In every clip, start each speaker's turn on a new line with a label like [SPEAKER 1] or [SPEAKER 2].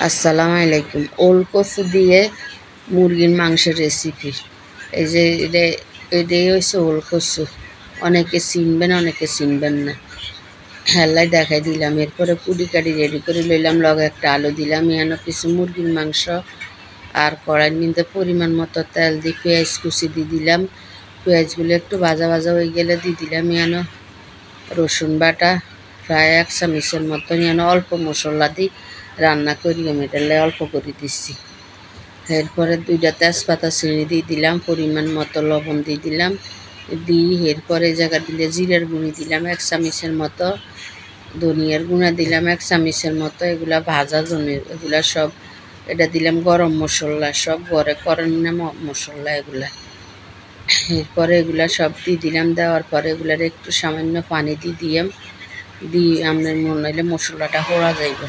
[SPEAKER 1] আসসালামু আলাইকুম। ওল কচু দিয়ে মুরগির মাংসের রেসিপি। এই যে এটাই হচ্ছে ওল কচু। অনেকে চিনবেন, অনেকে চিনবেন না। হেলাই দেখাই দিলাম। এরপরে পুডি কাটি রেডি করে লইলাম, লগে একটা আলু দিলাম, এখানে কিছু মুরগির মাংস আর কড়াইয়ের মধ্যে পরিমাণ মতো তেল দিয়ে পেঁয়াজ কুচি দিয়ে দিলাম। পেঁয়াজগুলো একটু ভাজা ভাজা হয়ে গেলে দিয়ে দিলাম এখানে রসুন বাটা প্রায় 1 চামচের মতো। এখানে অল্প মশলা দিই রান্না করি, আমি এটা অল্প করে দিচ্ছি। এরপরে 2টা তেজপাতা ছিঁড়ে দিয়ে দিলাম, পরিমাণ মতো লবণ দিয়ে দিলাম, এরপরে এই জায়গা দিলে জিরার গুঁড়ি দিলাম 1 চামচের মতো, ধনিয়ার গুঁড়া দিলাম 1 চামচের মতো। এগুলা ভাজা ধনিয়া, এগুলা সব এটা দিলাম। গরম মশলা সব ঘরে করেন না মশলা এগুলা। এরপরে এগুলা সব দিয়ে দিলাম। দেওয়ার পরে এগুলার একটু সামান্য পানি দিয়ে আপনার মনে হইলে মশলাটা হোড়া যাইব,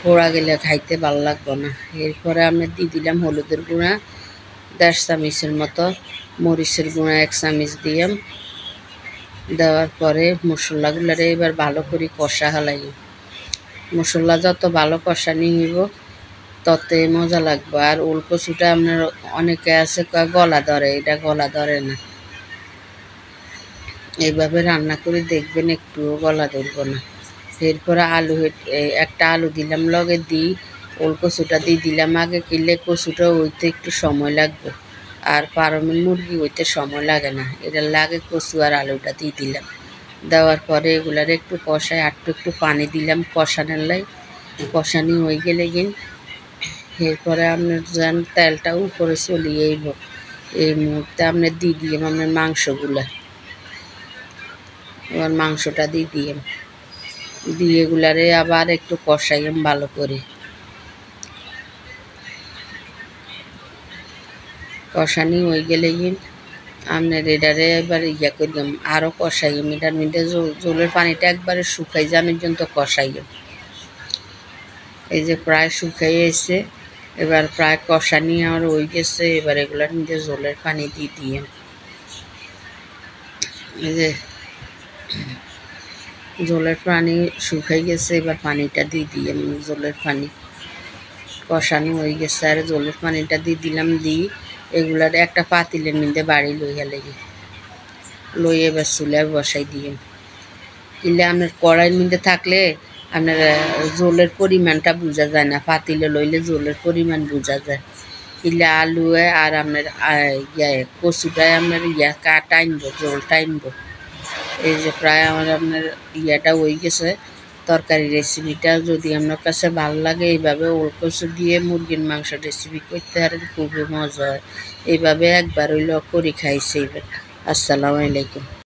[SPEAKER 1] পোড়া গেলে খাইতে ভালো লাগবে না। এরপরে আমি দিয়ে দিলাম হলুদের গুঁড়া 1.5 চামচের মতো, মরিচের গুঁড়া 1 চামচ দিয়ে দেওয়ার পরে মশলাগুলারে এবার ভালো করে কষা হালাই। মশলা যত ভালো কষানি হইব তত মজা লাগবে। আর ওল কচুটা আপনার অনেকে আছে গলা ধরে, এটা গলা ধরে না। এইভাবে রান্না করে দেখবেন, একটুও গলা ধরব না। এরপরে একটা আলু দিলাম, লগে ওল কচুটা দিয়ে দিলাম। আগে কিনলে কচুটা হইতে একটু সময় লাগবে, আর ফার্মের মুরগি হইতে সময় লাগে না, এটা লাগে কচু আর আলুটা দিয়ে দিলাম। দেওয়ার পরে এগুলার একটু কষায় একটু পানি দিলাম কষানোর লাই। কষানি হয়ে গেলে এরপরে আপনার যেন তেলটা উপরে চলিয়ে আইব, এই মুহূর্তে আপনার দিয়ে আপনার মাংসগুলা। এবার মাংসটা দিয়ে এগুলারে আবার একটু কষাইম ভালো করে। কষানি হয়ে গেলে আপনার এটারে এবার করিম আরও কষাইম। এটার মধ্যে জলের পানিটা একবারে শুকাই যাওয়ার পর্যন্ত কষাইম। এই যে প্রায় শুকাই এসে, এবার প্রায় কষানি আমার হয়ে গেছে। এবার এগুলার মধ্যে জলের পানি দিয়ে এই যে জলের পানি শুকাই গেছে। এবার পানিটা দিয়ে জলের পানি কষানো হয়ে গেছে, আর জলের পানিটা দিয়ে দিলাম। এগুলার একটা পাতিলের মধ্যে বাড়ি লইয়া এবার চুলায় বসাই কিনলে আপনার কড়াইয়ের মধ্যে থাকলে আপনার জলের পরিমাণটা বোঝা যায় না, পাতিলে লইলে জলের পরিমাণ বোঝা যায়। কিনলে আলু আর আপনার কচুটায় আপনার টাইনব, জল টাইনব। এই যে প্রায় আপনার হয়ে গেছে। তরকারি রেসিপিটা যদি আপনার কাছে ভালো লাগে, এইভাবে ওল কচু দিয়ে মুরগির মাংস রেসিপি করতে পারেন, খুবই মজা হয়। এইভাবে একবার হইলেও করে খাইছে। আসসালামু আলাইকুম।